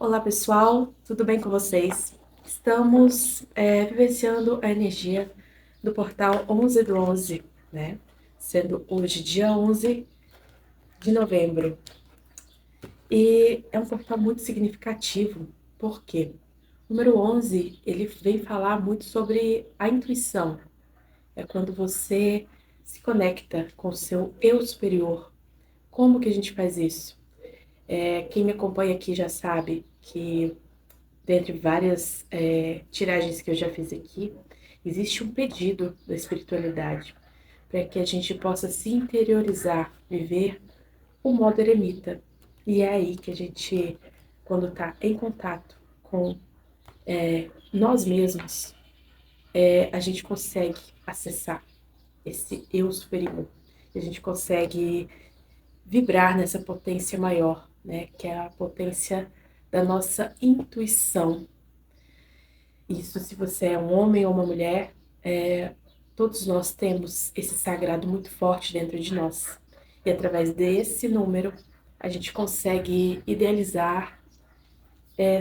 Olá pessoal, tudo bem com vocês? Estamos vivenciando a energia do portal 11 do 11, né? Sendo hoje dia 11 de novembro. E é um portal muito significativo, porque o número 11, ele vem falar muito sobre a intuição. É quando você se conecta com o seu eu superior. Como que a gente faz isso? Quem me acompanha aqui já sabe que dentre várias tiragens que eu já fiz aqui, existe um pedido da espiritualidade para que a gente possa se interiorizar, viver o modo eremita. E é aí que a gente, quando está em contato com nós mesmos, a gente consegue acessar esse eu superior. A gente consegue vibrar nessa potência maior, né? Que é a potência da nossa intuição. Isso, se você é um homem ou uma mulher, todos nós temos esse sagrado muito forte dentro de nós. E através desse número, a gente consegue idealizar,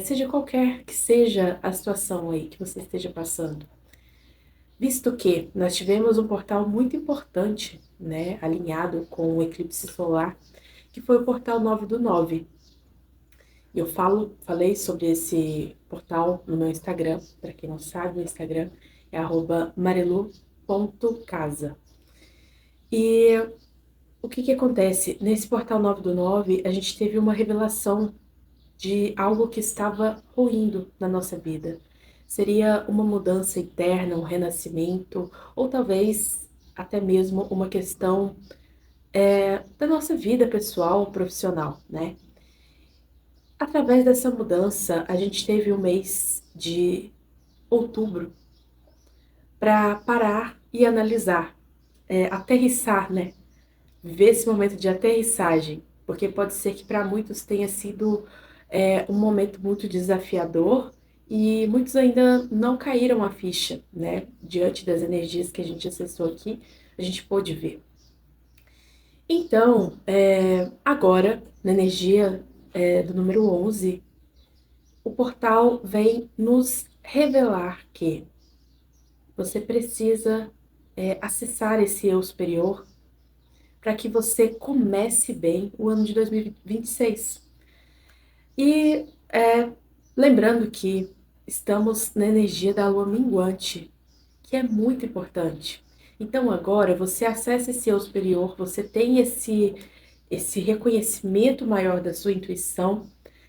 seja qualquer que seja a situação aí que você esteja passando. Visto que nós tivemos um portal muito importante, né, alinhado com o eclipse solar, que foi o portal 9 do 9. Eu falei sobre esse portal no meu Instagram. Para quem não sabe, o Instagram é @marilu.casa. E o que acontece? Nesse portal 9 do 9, a gente teve uma revelação de algo que estava ruindo na nossa vida. Seria uma mudança interna, um renascimento, ou talvez até mesmo uma questão da nossa vida pessoal, profissional, né? Através dessa mudança, a gente teve o mês de outubro para parar e analisar, aterrissar, né? Viver esse momento de aterrissagem, porque pode ser que para muitos tenha sido um momento muito desafiador e muitos ainda não caíram a ficha, né? Diante das energias que a gente acessou aqui, a gente pôde ver. Então, agora, na energia do número 11, o portal vem nos revelar que você precisa acessar esse eu superior para que você comece bem o ano de 2026. E lembrando que estamos na energia da lua minguante, que é muito importante. Então agora você acessa esse eu superior, você tem esse reconhecimento maior da sua intuição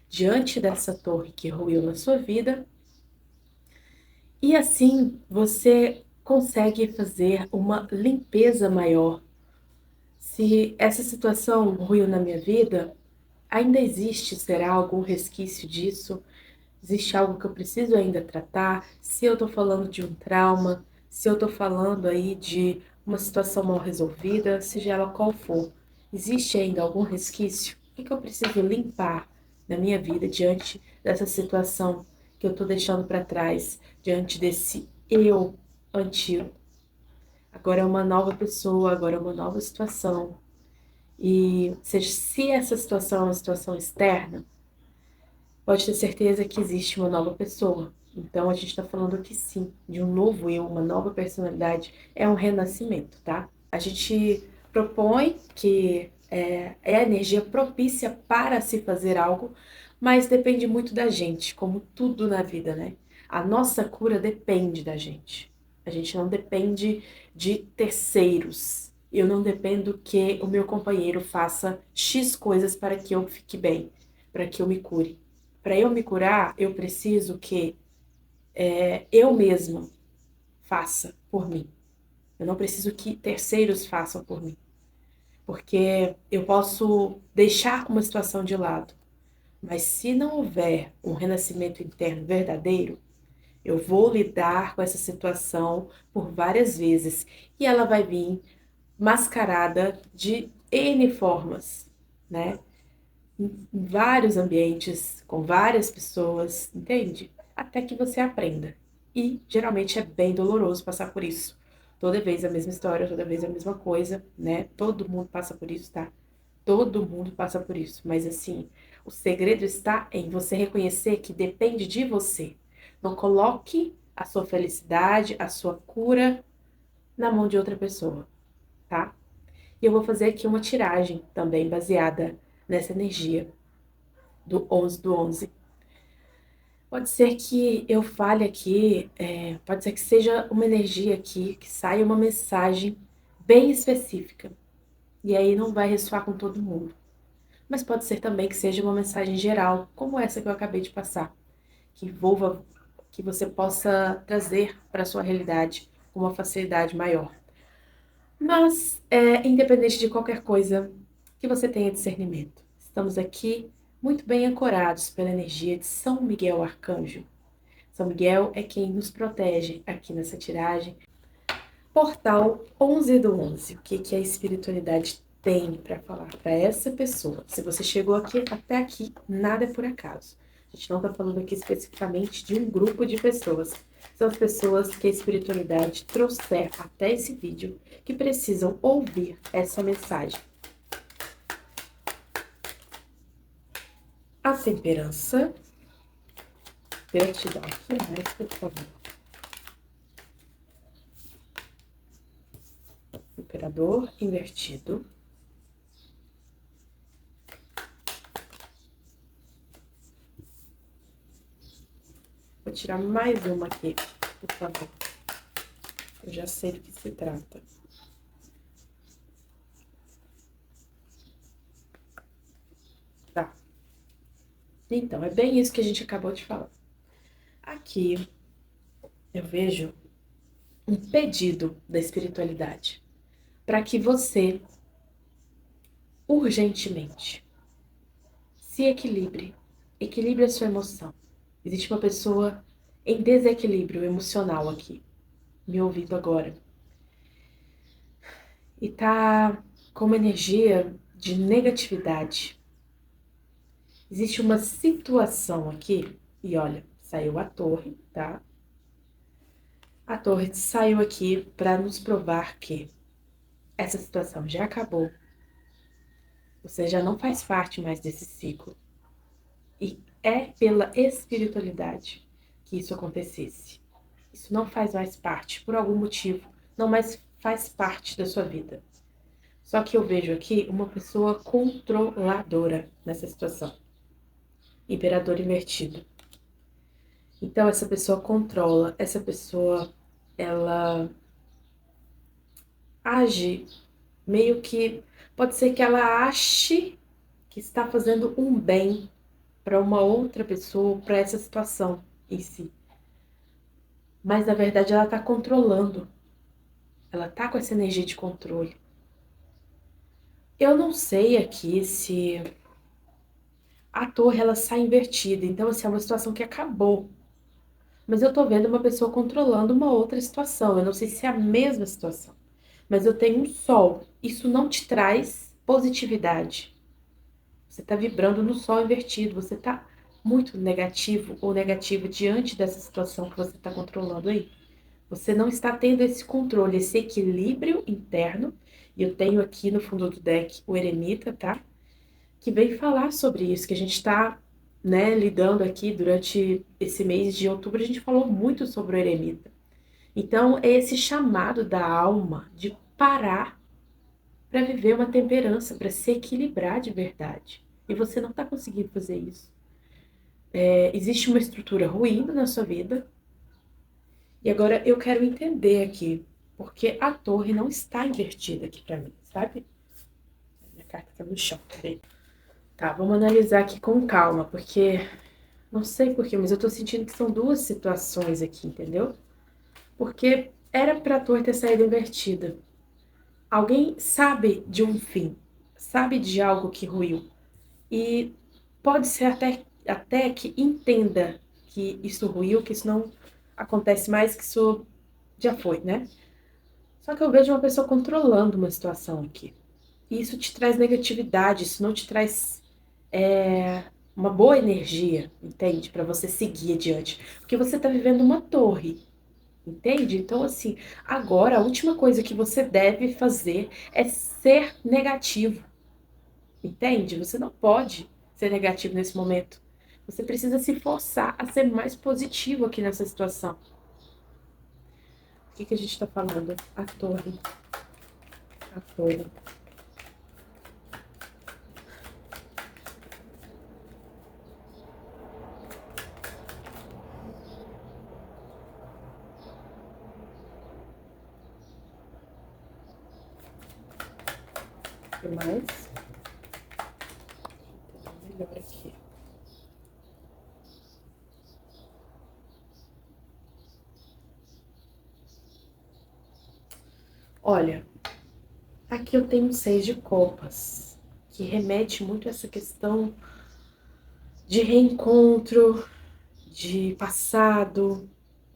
diante dessa torre que ruiu na sua vida. E assim você consegue fazer uma limpeza maior. Se essa situação ruiu na minha vida, ainda existe, será algum resquício disso? Existe algo que eu preciso ainda tratar? Se eu tô falando de um trauma, se eu tô falando aí de uma situação mal resolvida, seja ela qual for, existe ainda algum resquício? O que eu preciso limpar na minha vida diante dessa situação que eu tô deixando para trás, diante desse eu antigo? Agora é uma nova pessoa, agora é uma nova situação. E seja, se essa situação é uma situação externa, pode ter certeza que existe uma nova pessoa. Então a gente está falando aqui sim, de um novo eu, uma nova personalidade, é um renascimento, tá? A gente propõe que é a energia propícia para se fazer algo, mas depende muito da gente, como tudo na vida, né? A nossa cura depende da gente. A gente não depende de terceiros. Eu não dependo que o meu companheiro faça X coisas para que eu fique bem, para que eu me cure. Para eu me curar, eu preciso que eu mesma faça por mim. Eu não preciso que terceiros façam por mim. Porque eu posso deixar uma situação de lado, mas se não houver um renascimento interno verdadeiro, eu vou lidar com essa situação por várias vezes e ela vai vir mascarada de N formas, né? Em vários ambientes, com várias pessoas, entende? Até que você aprenda. E geralmente é bem doloroso passar por isso. Toda vez a mesma história, toda vez a mesma coisa, né? Todo mundo passa por isso, tá? Todo mundo passa por isso. Mas assim, O segredo está em você reconhecer que depende de você. Não coloque a sua felicidade, a sua cura na mão de outra pessoa, tá? E eu vou fazer aqui uma tiragem também baseada nessa energia do 11 do 11. Pode ser que eu fale aqui, pode ser que seja uma energia aqui, que saia uma mensagem bem específica. E aí não vai ressoar com todo mundo. Mas pode ser também que seja uma mensagem geral, como essa que eu acabei de passar, que envolva, que você possa trazer para a sua realidade com uma facilidade maior. Mas, independente de qualquer coisa, que você tenha discernimento. Estamos aqui muito bem ancorados pela energia de São Miguel Arcanjo. São Miguel é quem nos protege aqui nessa tiragem. Portal 11 do 11. O que a espiritualidade tem para falar para essa pessoa? Se você chegou aqui até aqui, nada é por acaso. A gente não está falando aqui especificamente de um grupo de pessoas. São as pessoas que a espiritualidade trouxer até esse vídeo que precisam ouvir essa mensagem. A temperança. Gratidão. Por favor. Imperador invertido. Vou tirar mais uma aqui, por favor. Eu já sei do que se trata. Tá. Então, é bem isso que a gente acabou de falar. Aqui, eu vejo um pedido da espiritualidade para que você, urgentemente, se equilibre, equilibre a sua emoção. Existe uma pessoa em desequilíbrio emocional aqui, me ouvindo agora. E tá com uma energia de negatividade. Existe uma situação aqui, e olha, saiu a torre, tá? A torre saiu aqui para nos provar que essa situação já acabou. Você já não faz parte mais desse ciclo. E é pela espiritualidade que isso acontecesse. Isso não faz mais parte, por algum motivo, não mais faz parte da sua vida. Só que eu vejo aqui uma pessoa controladora nessa situação. Imperador invertido. Então essa pessoa controla, essa pessoa, ela age meio que, pode ser que ela ache que está fazendo um bem para uma outra pessoa, para essa situação em si. Mas na verdade ela está controlando. Ela está com essa energia de controle. Eu não sei aqui se a torre ela sai invertida, então assim, é uma situação que acabou. Mas eu tô vendo uma pessoa controlando uma outra situação. Eu não sei se é a mesma situação. Mas eu tenho um sol. Isso não te traz positividade. Você tá vibrando no sol invertido. Você tá muito negativo ou negativa diante dessa situação que você tá controlando aí. Você não está tendo esse controle, esse equilíbrio interno. E eu tenho aqui no fundo do deck o Eremita, tá? Que vem falar sobre isso, que a gente tá, né, lidando aqui durante esse mês de outubro. A gente falou muito sobre o Eremita. Então, é esse chamado da alma de parar para viver uma temperança, para se equilibrar de verdade. E você não está conseguindo fazer isso. Existe uma estrutura ruindo na sua vida. E agora eu quero entender aqui, porque a torre não está invertida aqui para mim, sabe? Minha carta tá no chão, peraí. Tá, vamos analisar aqui com calma, porque não sei porquê, mas eu tô sentindo que são duas situações aqui, entendeu? Porque era pra torre ter saído invertida. Alguém sabe de um fim, sabe de algo que ruiu. E pode ser até que entenda que isso ruiu, que isso não acontece mais, que isso já foi, né? Só que eu vejo uma pessoa controlando uma situação aqui. E isso te traz negatividade, isso não te traz uma boa energia, entende? Para você seguir adiante. Porque você tá vivendo uma torre, entende? Então, assim, agora a última coisa que você deve fazer é ser negativo, entende? Você não pode ser negativo nesse momento. Você precisa se forçar a ser mais positivo aqui nessa situação. O que a gente tá falando? A torre. A torre. O que mais? Melhor aqui. Olha, aqui eu tenho um 6 de copas, que remete muito a essa questão de reencontro, de passado,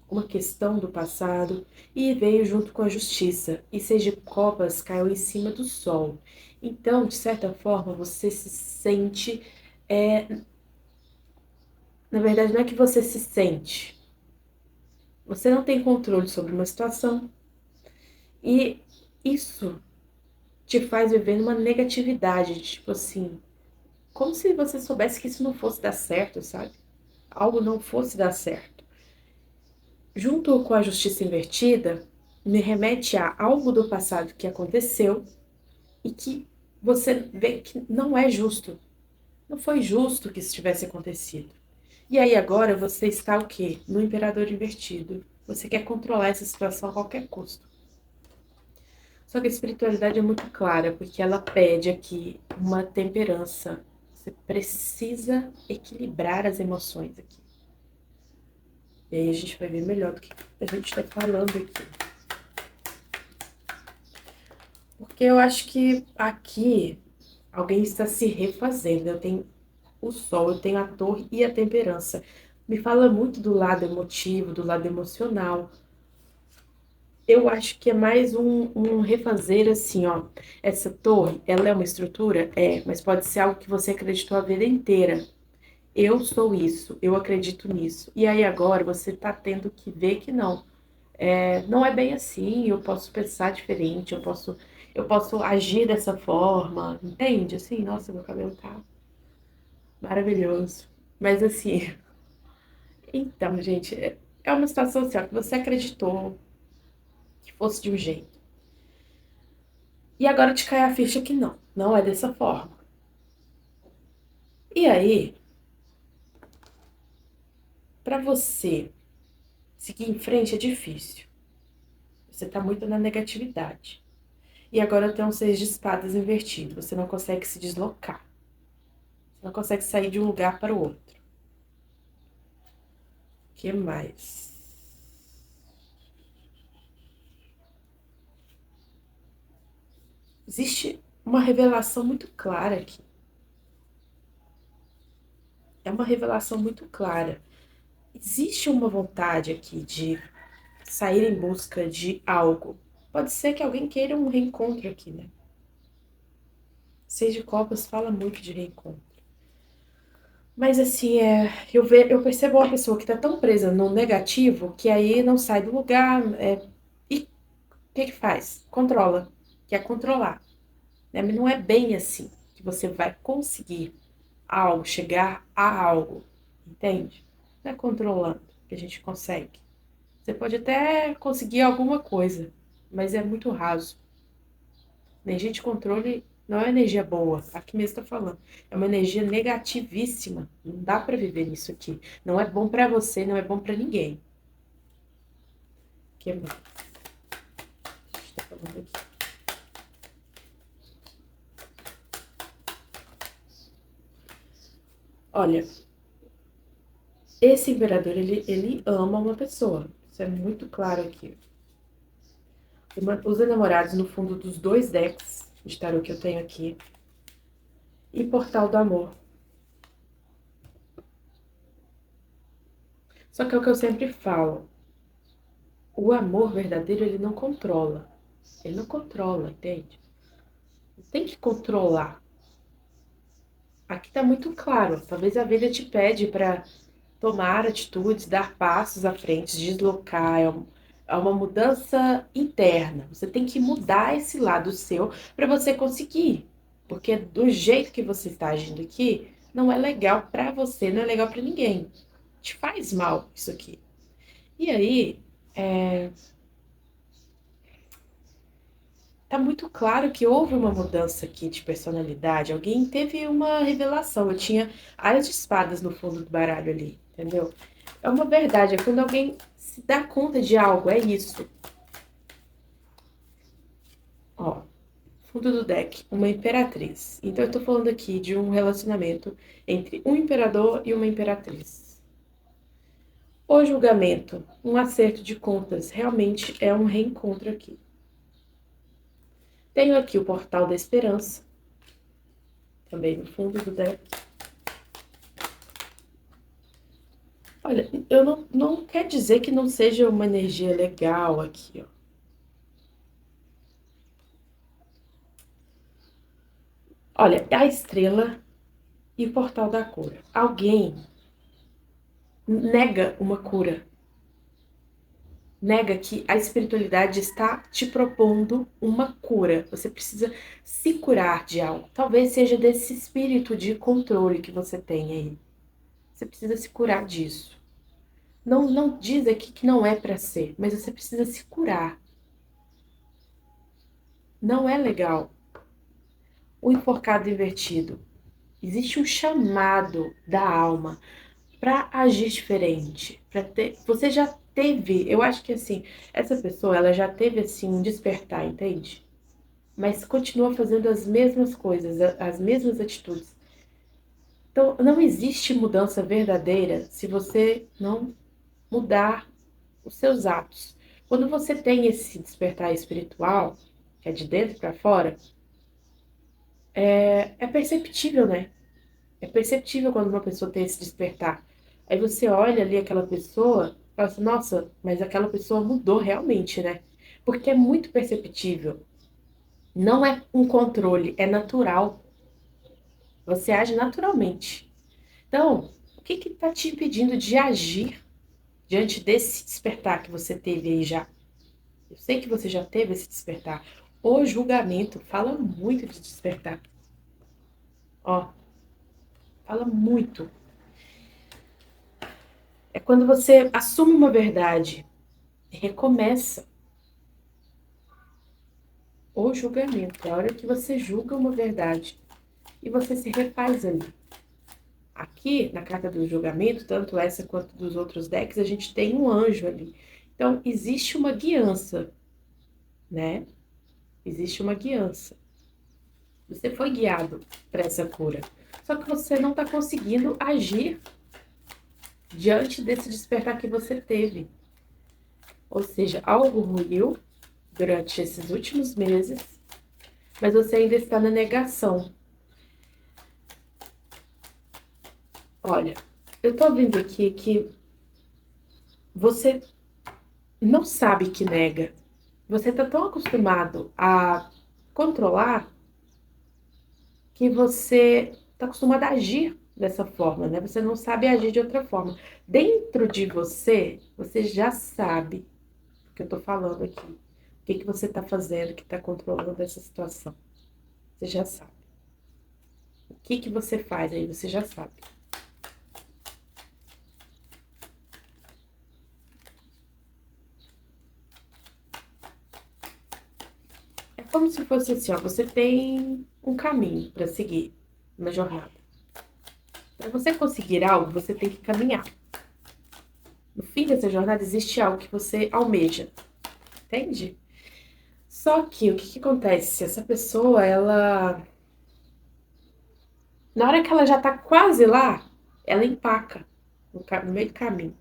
uma questão do passado, e veio junto com a justiça. E 6 de copas caiu em cima do sol. Então, de certa forma, você se sente. Na verdade, não é que você se sente. Você não tem controle sobre uma situação. E isso te faz viver numa negatividade, tipo assim, como se você soubesse que isso não fosse dar certo, sabe? Algo não fosse dar certo. Junto com a justiça invertida, me remete a algo do passado que aconteceu e que você vê que não é justo. Não foi justo que isso tivesse acontecido. E aí agora você está o quê? No imperador invertido. Você quer controlar essa situação a qualquer custo. Só que a espiritualidade é muito clara, porque ela pede aqui uma temperança. Você precisa equilibrar as emoções aqui. E aí a gente vai ver melhor do que a gente está falando aqui. Porque eu acho que aqui alguém está se refazendo. Eu tenho o sol, eu tenho a torre e a temperança. Me fala muito do lado emotivo, do lado emocional. Eu acho que é mais um refazer assim, ó. Essa torre, ela é uma estrutura? É, mas pode ser algo que você acreditou a vida inteira. Eu sou isso, eu acredito nisso. E aí agora você tá tendo que ver que não. Não é bem assim, eu posso pensar diferente, eu posso agir dessa forma, entende? Assim, nossa, meu cabelo tá maravilhoso. Mas assim, então, gente, é uma situação assim, ó, que você acreditou que fosse de um jeito. E agora te cai a ficha que não, não é dessa forma. E aí, pra você seguir em frente é difícil. Você tá muito na negatividade. E agora tem um 6 de espadas invertido. Você não consegue se deslocar. Você não consegue sair de um lugar para o outro. O que mais? Existe uma revelação muito clara aqui. É uma revelação muito clara. Existe uma vontade aqui de sair em busca de algo. Pode ser que alguém queira um reencontro aqui, né? 6 de copas fala muito de reencontro. Mas assim, eu percebo uma pessoa que tá tão presa no negativo que aí não sai do lugar. E o que faz? Controla. Quer controlar. Né? Mas não é bem assim que você vai conseguir algo, chegar a algo. Entende? Não é controlando que a gente consegue. Você pode até conseguir alguma coisa, mas é muito raso. Energia de controle não é energia boa. Aqui mesmo está falando. É uma energia negativíssima. Não dá para viver nisso aqui. Não é bom para você, não é bom para ninguém. Que mais? A gente tá falando aqui. Olha, esse imperador, ele ama uma pessoa. Isso é muito claro aqui. Os enamorados no fundo dos dois decks de tarô que eu tenho aqui. E Portal do Amor. Só que é o que eu sempre falo. O amor verdadeiro, ele não controla. Ele não controla, entende? Tem que controlar. Aqui tá muito claro. Talvez a vida te pede para tomar atitudes, dar passos à frente, deslocar. É uma mudança interna. Você tem que mudar esse lado seu para você conseguir. Porque do jeito que você está agindo aqui, não é legal pra você, não é legal pra ninguém. Te faz mal isso aqui. E aí, tá muito claro que houve uma mudança aqui de personalidade. Alguém teve uma revelação. Eu tinha as de espadas no fundo do baralho ali, entendeu? É uma verdade, é quando alguém se dá conta de algo, é isso. Ó, fundo do deck, uma imperatriz. Então eu tô falando aqui de um relacionamento entre um imperador e uma imperatriz. O julgamento, um acerto de contas, realmente é um reencontro aqui. Tenho aqui o portal da esperança, também no fundo do deck. Olha, eu não quer dizer que não seja uma energia legal aqui, ó. Olha, a estrela e o portal da cura. Alguém nega uma cura. Nega que a espiritualidade está te propondo uma cura. Você precisa se curar de algo. Talvez seja desse espírito de controle que você tem aí. Você precisa se curar disso. Não diz aqui que não é para ser, mas você precisa se curar. Não é legal. O enforcado invertido. Existe um chamado da alma para agir diferente, para ter, você já teve, eu acho que assim, essa pessoa, ela já teve assim um despertar, entende? Mas continua fazendo as mesmas coisas, as mesmas atitudes. Então, não existe mudança verdadeira se você não mudar os seus atos. Quando você tem esse despertar espiritual, que é de dentro para fora, é perceptível, né? É perceptível quando uma pessoa tem esse despertar. Aí você olha ali aquela pessoa e fala assim, nossa, mas aquela pessoa mudou realmente, né? Porque é muito perceptível. Não é um controle, é natural. Você age naturalmente. Então, o que que tá te impedindo de agir diante desse despertar que você teve aí já? Eu sei que você já teve esse despertar. O julgamento fala muito de despertar. Ó, fala muito. É quando você assume uma verdade, recomeça. O julgamento, é a hora que você julga uma verdade e você se refaz ali. Aqui, na carta do julgamento, tanto essa quanto dos outros decks, a gente tem um anjo ali. Então, existe uma guiança, né? Existe uma guiança. Você foi guiado para essa cura. Só que você não está conseguindo agir diante desse despertar que você teve. Ou seja, algo ruiu durante esses últimos meses, mas você ainda está na negação. Olha, eu tô vendo aqui que você não sabe que nega. Você tá tão acostumado a controlar que você tá acostumado a agir dessa forma, né? Você não sabe agir de outra forma. Dentro de você, você já sabe o que eu tô falando aqui. O que que você tá fazendo que tá controlando essa situação. Você já sabe. O que que você faz aí, você já sabe. É como se fosse assim, ó, você tem um caminho para seguir, uma jornada. Para você conseguir algo, você tem que caminhar. No fim dessa jornada existe algo que você almeja, entende? Só que o que que acontece? Essa pessoa, ela, na hora que ela já tá quase lá, ela empaca no meio do caminho.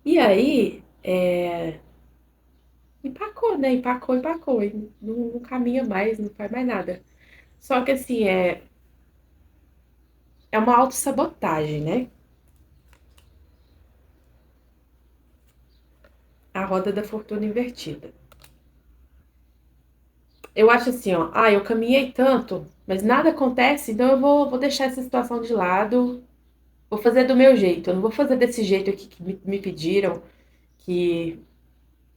E aí, empacou, né? Empacou, e não caminha mais, não faz mais nada. Só que assim, é uma autossabotagem, né? A roda da fortuna invertida. Eu acho assim, ó, eu caminhei tanto, mas nada acontece, então eu vou deixar essa situação de lado, vou fazer do meu jeito, eu não vou fazer desse jeito aqui que me pediram, que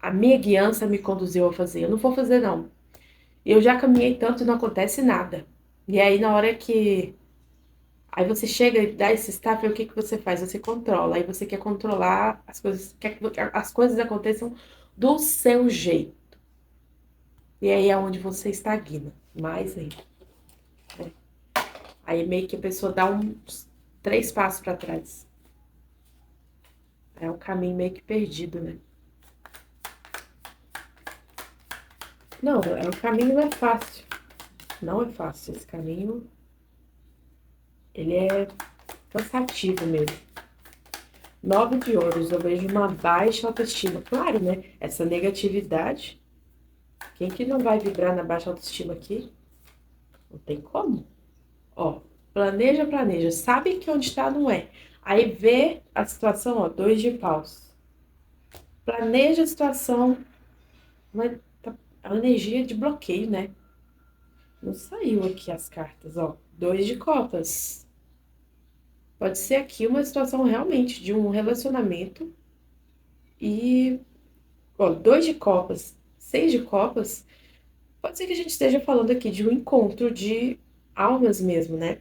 a minha guiança me conduziu a fazer, eu não vou fazer não. Eu já caminhei tanto e não acontece nada. E aí na hora que Aí você chega e dá esse start, e o que que você faz? Você controla. Aí você quer controlar as coisas, quer que as coisas aconteçam do seu jeito. E aí é onde você estagna. Mais ainda. Né? Aí meio que a pessoa dá uns 3 passos para trás. É um caminho meio que perdido, né? Não, o caminho não é fácil. Não é fácil. Esse caminho, ele é cansativo mesmo. 9 de ouros, eu vejo uma baixa autoestima. Claro, né? Essa negatividade. Quem que não vai vibrar na baixa autoestima aqui? Não tem como. Ó, planeja, planeja. Sabe que onde está não é. Aí vê a situação, ó, 2 de paus. Planeja a situação, mas tá a energia de bloqueio, né? Não saiu aqui as cartas, ó. 2 de copas. Pode ser aqui uma situação realmente de um relacionamento e, ó, 2 de copas, 6 de copas. Pode ser que a gente esteja falando aqui de um encontro de almas mesmo, né?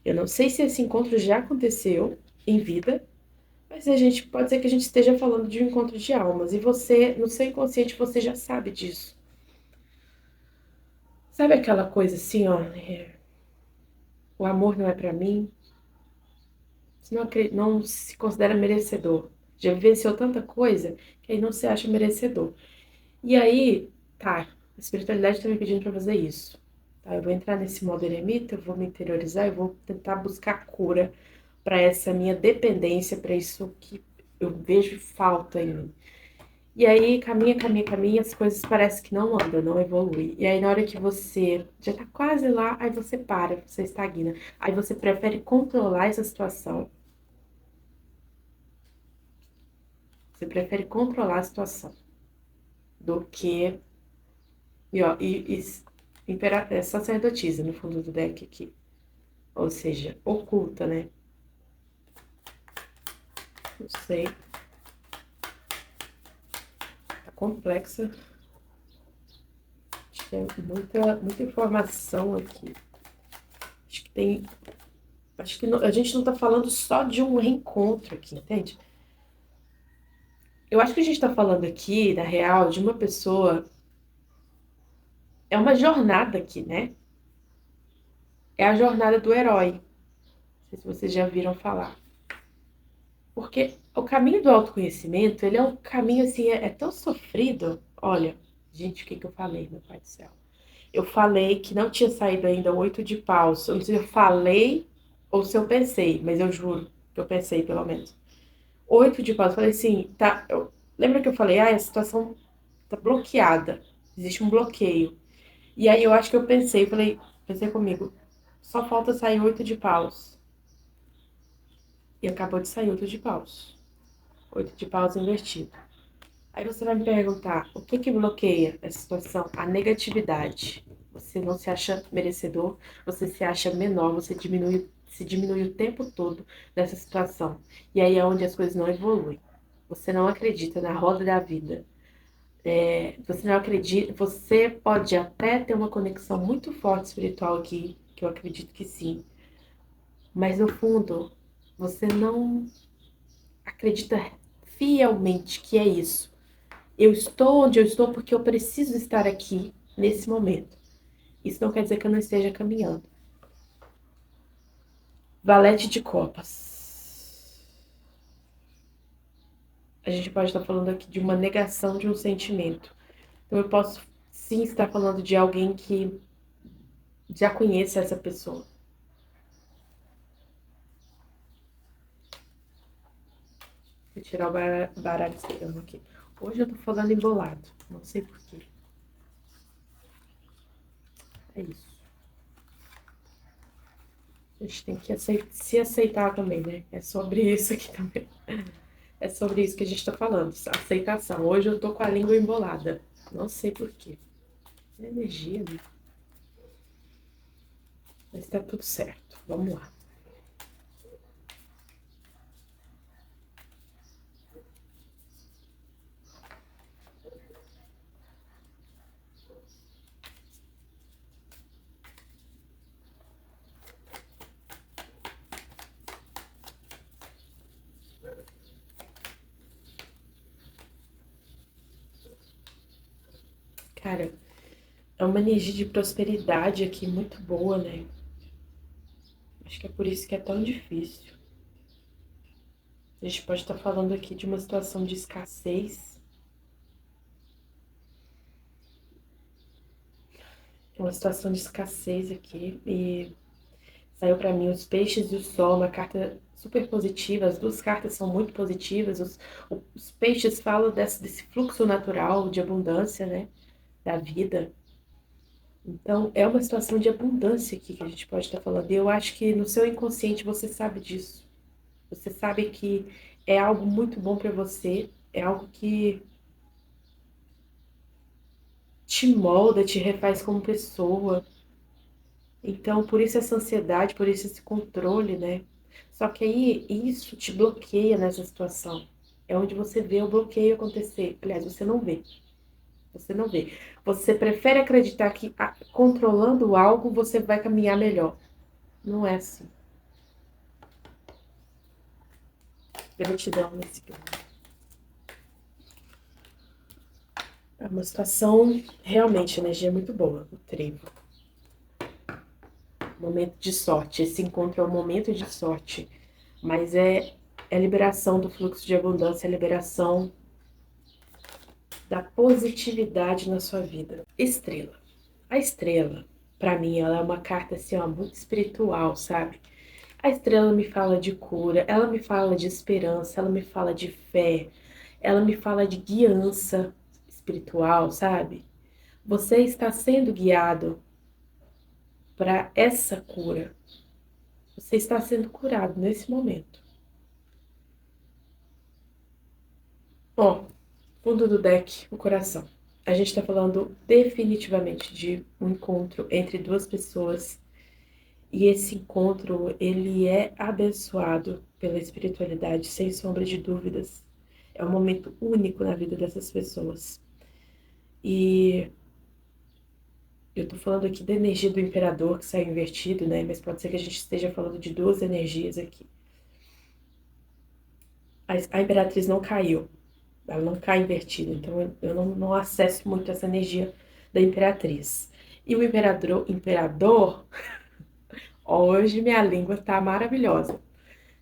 Eu não sei se esse encontro já aconteceu em vida, mas a gente pode ser que a gente esteja falando de um encontro de almas e você, no seu inconsciente, você já sabe disso. Sabe aquela coisa assim, ó, o amor não é pra mim, você não se considera merecedor. Já vivenciou tanta coisa que aí não se acha merecedor. E aí, tá, a espiritualidade tá me pedindo pra fazer isso. Tá, eu vou entrar nesse modo eremita, eu vou me interiorizar, eu vou tentar buscar cura para essa minha dependência, para isso que eu vejo falta em mim. E aí, caminha, caminha, caminha, as coisas parecem que não andam, não evoluem. E aí, na hora que você já tá quase lá, aí você para, você estagna. Aí você prefere controlar essa situação. Você prefere controlar a situação do que. E, ó, é sacerdotisa no fundo do deck aqui. Ou seja, oculta, né? Não sei. Tá complexa. Acho que tem muita informação aqui. Acho que tem. Acho que a gente não tá falando só de um reencontro aqui, entende? Eu acho que a gente tá falando aqui, na real, de uma pessoa. É uma jornada aqui, né? É a jornada do herói. Não sei se vocês já viram falar. Porque o caminho do autoconhecimento, ele é um caminho assim, é tão sofrido. Olha, gente, o que que eu falei, meu pai do céu? Eu falei que não tinha saído ainda o 8 de paus. Eu não sei se eu falei ou se eu pensei, mas eu juro que eu pensei, pelo menos. 8 de paus. Eu falei assim, tá. Lembra que eu falei, a situação tá bloqueada. Existe um bloqueio. E aí eu acho que eu pensei, pensei comigo, só falta sair 8 de paus. E acabou de sair 8 de paus. 8 de paus invertido. Aí você vai me perguntar, o que que bloqueia essa situação? A negatividade. Você não se acha merecedor, você se acha menor, você se diminui o tempo todo nessa situação. E aí é onde as coisas não evoluem. Você não acredita na roda da vida. Você não acredita, você pode até ter uma conexão muito forte espiritual aqui, que eu acredito que sim. Mas no fundo, você não acredita fielmente que é isso. Eu estou onde eu estou porque eu preciso estar aqui nesse momento. Isso não quer dizer que eu não esteja caminhando. Valete de copas. A gente pode estar falando aqui de uma negação de um sentimento. Então eu posso sim estar falando de alguém que já conhece essa pessoa. Vou tirar o baralho escrevendo aqui. Hoje eu tô falando embolado. Não sei porquê. É isso. A gente tem que se aceitar também, né? É sobre isso aqui também. É sobre isso que a gente tá falando. Aceitação. Hoje eu tô com a língua embolada. Não sei porquê. É energia, né? Mas tá tudo certo. Vamos lá. cara, é uma energia de prosperidade aqui muito boa, né? Acho que é por isso que é tão difícil. A gente pode estar falando aqui de uma situação de escassez, uma situação de escassez aqui, e saiu pra mim os peixes e o sol, uma carta super positiva, as duas cartas são muito positivas, os peixes falam desse fluxo natural de abundância, né, da vida. Então, é uma situação de abundância aqui que a gente pode estar falando, e eu acho que no seu inconsciente você sabe disso. Você sabe que é algo muito bom pra você, é algo que te molda, te refaz como pessoa. Então, por isso essa ansiedade, por isso esse controle, né? Só que aí isso te bloqueia nessa situação. É onde você vê o bloqueio acontecer. Aliás, você não vê. Você não vê. Você prefere acreditar que controlando algo você vai caminhar melhor. Não é assim. Gratidão nesse caso. É uma situação realmente, energia é muito boa. O trevo. Momento de sorte. Esse encontro é um momento de sorte. Mas é liberação do fluxo de abundância, é liberação da positividade na sua vida. Estrela. A estrela, pra mim, ela é uma carta assim, ó, muito espiritual, sabe? A estrela me fala de cura, ela me fala de esperança, ela me fala de fé, ela me fala de guiança espiritual, sabe? Você está sendo guiado para essa cura. Você está sendo curado nesse momento. Ó, fundo do deck, o coração. A gente está falando definitivamente de um encontro entre duas pessoas e esse encontro ele é abençoado pela espiritualidade, sem sombra de dúvidas. É um momento único na vida dessas pessoas. E eu tô falando aqui da energia do imperador que saiu invertido, né? Mas pode ser que a gente esteja falando de duas energias aqui. A imperatriz não caiu, ela não cai invertida, então eu não acesso muito essa energia da imperatriz. E o imperador, ó, hoje minha língua tá maravilhosa.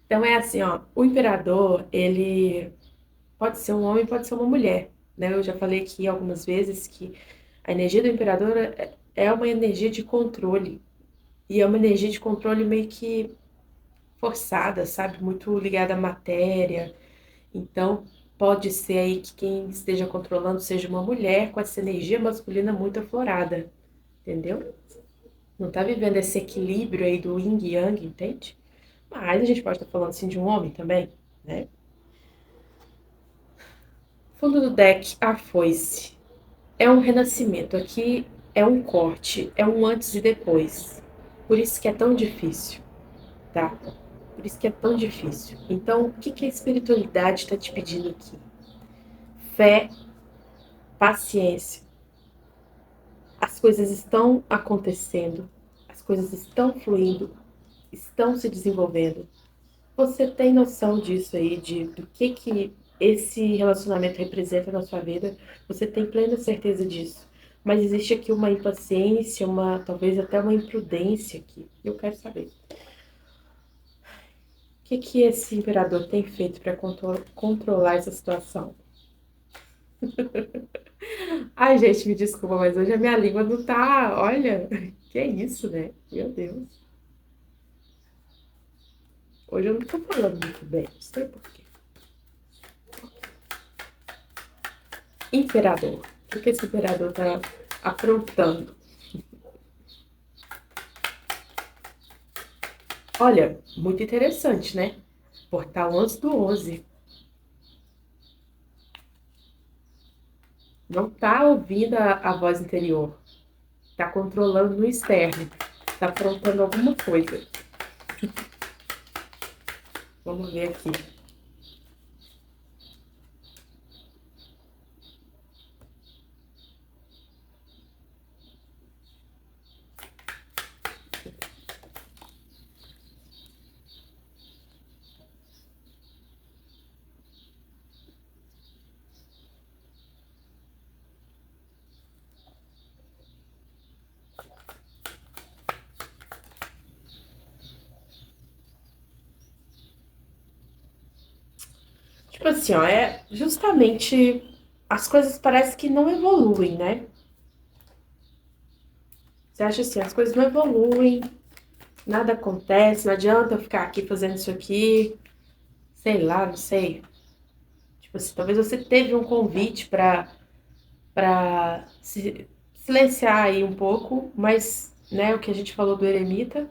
Então é assim, ó, o imperador, ele pode ser um homem, pode ser uma mulher, né? Eu já falei aqui algumas vezes que a energia do imperador é uma energia de controle, e é uma energia de controle meio que forçada, sabe? Muito ligada à matéria. Então, pode ser aí que quem esteja controlando seja uma mulher com essa energia masculina muito aflorada, entendeu? Não tá vivendo esse equilíbrio aí do yin e yang, entende? Mas a gente pode estar falando assim de um homem também, né? Fundo do deck, a foice. É um renascimento. Aqui é um corte, é um antes e depois. Por isso que é tão difícil, tá? Por isso que é tão difícil. Então, o que que a espiritualidade está te pedindo aqui? Fé, paciência. As coisas estão acontecendo, as coisas estão fluindo, estão se desenvolvendo. Você tem noção disso aí, do que esse relacionamento representa na sua vida? Você tem plena certeza disso. Mas existe aqui uma impaciência, talvez até uma imprudência aqui. Eu quero saber. O que que esse imperador tem feito para controlar essa situação? Ai, gente, me desculpa, mas hoje a minha língua não tá. Olha, que é isso, né? Meu Deus. Hoje eu não tô falando muito bem, não sei por quê. Imperador. O que esse imperador tá aprontando? Olha, muito interessante, né? Portal 11 do 11. Não tá ouvindo a voz interior. Tá controlando no externo. Tá aprontando alguma coisa. Vamos ver aqui. tipo assim, ó, é justamente as coisas parece que não evoluem, né? Você acha assim, as coisas não evoluem, nada acontece, não adianta eu ficar aqui fazendo isso aqui, sei lá, não sei. Tipo assim, talvez você teve um convite para se silenciar aí um pouco, mas, né, o que a gente falou do eremita,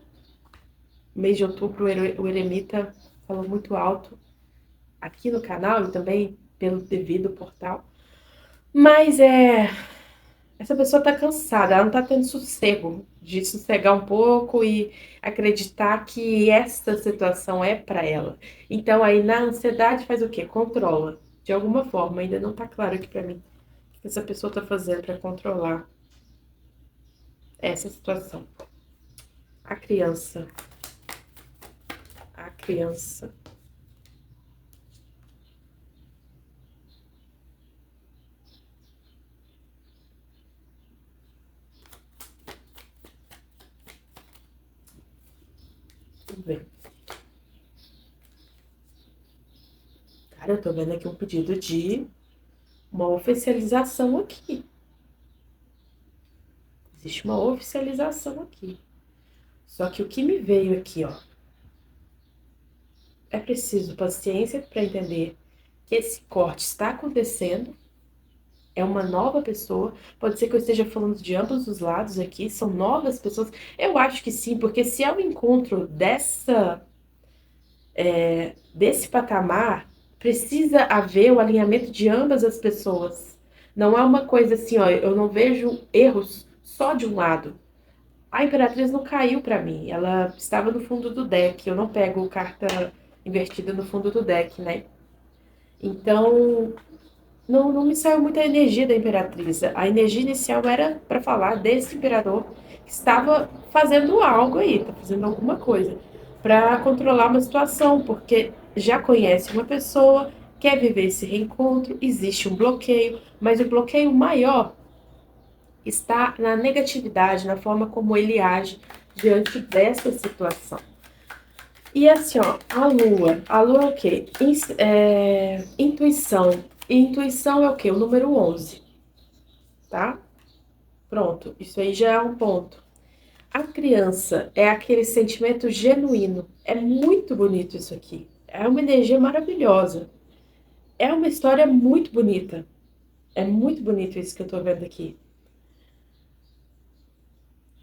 mês de outubro, o eremita falou muito alto aqui no canal e também pelo devido portal. Mas essa pessoa tá cansada, ela não tá tendo sossego de sossegar um pouco e acreditar que essa situação é para ela. Então aí na ansiedade faz o quê? Controla. De alguma forma, ainda não tá claro aqui para mim o que essa pessoa tá fazendo para controlar essa situação. A criança, a criança. Vamos ver. Cara, eu tô vendo aqui um pedido de uma oficialização aqui. Existe uma oficialização aqui. Só que o que me veio aqui, ó, é preciso paciência para entender que esse corte está acontecendo, é uma nova pessoa. Pode ser que eu esteja falando de ambos os lados aqui, são novas pessoas. Eu acho que sim, porque se é o encontro desse patamar, precisa haver o alinhamento de ambas as pessoas. Não é uma coisa assim, ó, eu não vejo erros só de um lado. A Imperatriz não caiu para mim, ela estava no fundo do deck. Eu não pego carta invertida no fundo do deck, né? Então, não me saiu muita energia da Imperatriz. A energia inicial era para falar desse imperador que estava fazendo algo aí, tá fazendo alguma coisa para controlar uma situação, porque já conhece uma pessoa, quer viver esse reencontro, existe um bloqueio, mas o bloqueio maior está na negatividade, na forma como ele age diante dessa situação. E assim, ó, a lua é o quê? Intuição. E intuição é o quê? O número 11, tá? Pronto, isso aí já é um ponto. A criança é aquele sentimento genuíno. É muito bonito isso aqui. É uma energia maravilhosa. É uma história muito bonita. É muito bonito isso que eu tô vendo aqui.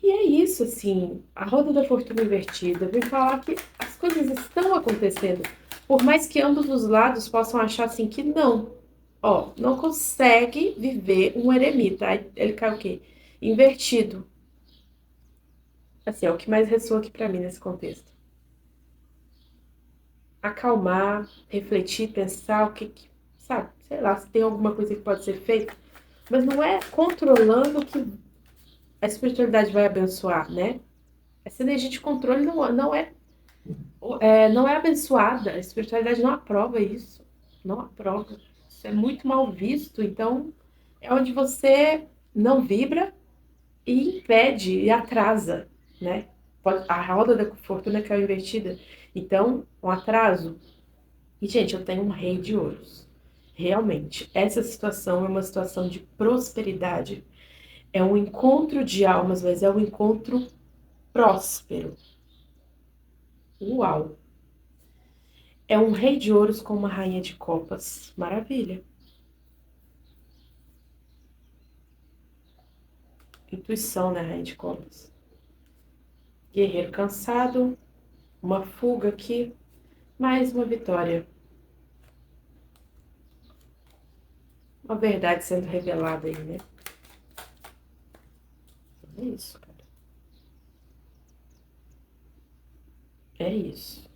E é isso, assim, a roda da fortuna invertida vem falar que as coisas estão acontecendo. Por mais que ambos os lados possam achar assim que não. Ó, não consegue viver um eremita. Aí ele cai o quê? Invertido. Assim, é o que mais ressoa aqui pra mim nesse contexto. Acalmar, refletir, pensar o sabe, sei lá, se tem alguma coisa que pode ser feita. Mas não é controlando que a espiritualidade vai abençoar, né? Essa energia de controle não é abençoada. A espiritualidade não aprova isso. Não aprova. Isso é muito mal visto. Então, é onde você não vibra e impede e atrasa, né? A roda da fortuna caiu invertida. Então, um atraso. E, gente, eu tenho um rei de ouros. Realmente, essa situação é uma situação de prosperidade. É um encontro de almas, mas é um encontro próspero. Uau! É um rei de ouros com uma rainha de copas. Maravilha. Intuição, né, rainha de copas. Guerreiro cansado. Uma fuga aqui. Mais uma vitória. Uma verdade sendo revelada aí, né? É isso, cara. É isso.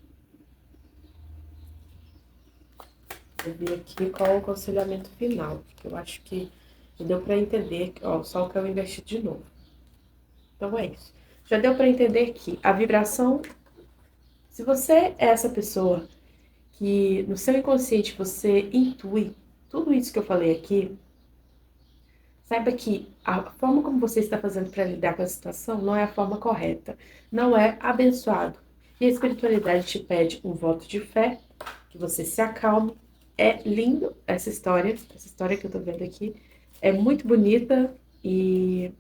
Vou ver aqui qual é o aconselhamento final. Eu acho que deu para entender. Ó, o sol caiu invertido de novo. Então é isso. Já deu para entender que a vibração, se você é essa pessoa que no seu inconsciente você intui tudo isso que eu falei aqui, saiba que a forma como você está fazendo para lidar com a situação não é a forma correta, não é abençoado. E a espiritualidade te pede um voto de fé, que você se acalme, É lindo essa história que eu tô vendo aqui. É muito bonita e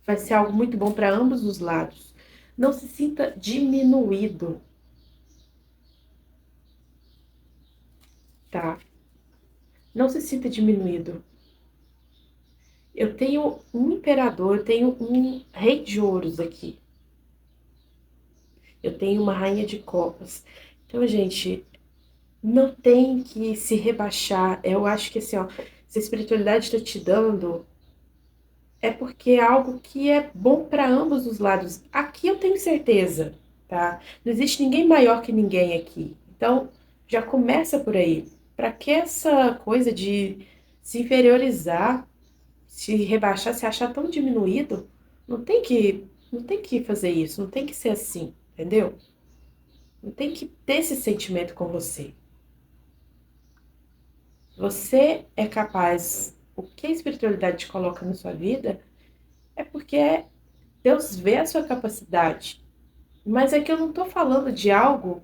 vai ser algo muito bom para ambos os lados. Não se sinta diminuído, tá? Não se sinta diminuído. Eu tenho um imperador, eu tenho um rei de ouros aqui. Eu tenho uma rainha de copas. Então, gente, não tem que se rebaixar. Eu acho que assim, ó, se a espiritualidade está te dando, é porque é algo que é bom para ambos os lados. Aqui eu tenho certeza, tá? Não existe ninguém maior que ninguém aqui. Então, já começa por aí. Para que essa coisa de se inferiorizar, se rebaixar, se achar tão diminuído? Não tem que fazer isso, não tem que ser assim, entendeu? Não tem que ter esse sentimento com você. Você é capaz, o que a espiritualidade te coloca na sua vida é porque Deus vê a sua capacidade. Mas é que eu não tô falando de algo,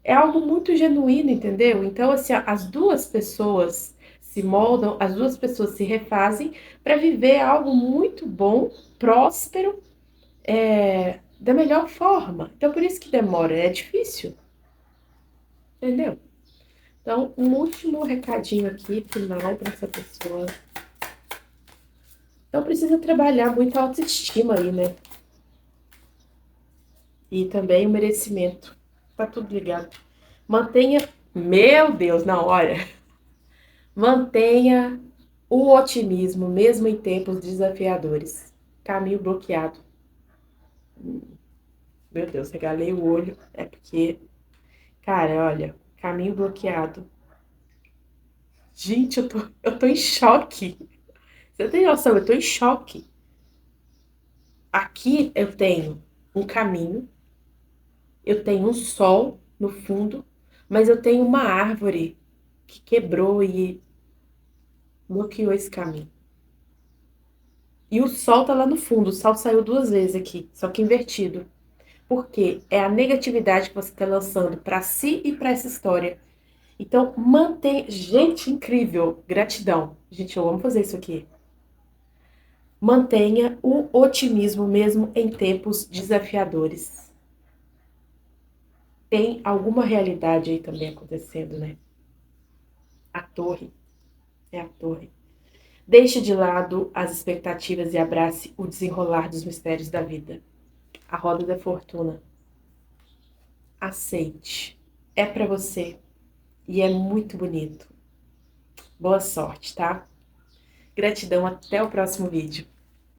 é algo muito genuíno, entendeu? Então, assim, as duas pessoas se moldam, as duas pessoas se refazem para viver algo muito bom, próspero, da melhor forma. Então, por isso que demora, é difícil, entendeu? Então, um último recadinho aqui, final, para essa pessoa. Então, precisa trabalhar muito a autoestima aí, né? E também o merecimento. Tá tudo ligado. Mantenha. Meu Deus, não, olha. Mantenha o otimismo, mesmo em tempos desafiadores. Caminho bloqueado. Meu Deus, regalei o olho. É porque, cara, olha, caminho bloqueado. Gente, eu tô em choque. Você tem noção? Eu tô em choque. Aqui eu tenho um caminho, eu tenho um sol no fundo, mas eu tenho uma árvore que quebrou e bloqueou esse caminho. E o sol tá lá no fundo, o sol saiu duas vezes aqui, só que invertido. Porque é a negatividade que você está lançando para si e para essa história. Então, mantém. Gente, incrível. Gratidão. Gente, eu amo fazer isso aqui. Mantenha o otimismo mesmo em tempos desafiadores. Tem alguma realidade aí também acontecendo, né? A torre. É a torre. Deixe de lado as expectativas e abrace o desenrolar dos mistérios da vida. A roda da fortuna. Aceite. É para você e é muito bonito. Boa sorte, tá? Gratidão, até o próximo vídeo.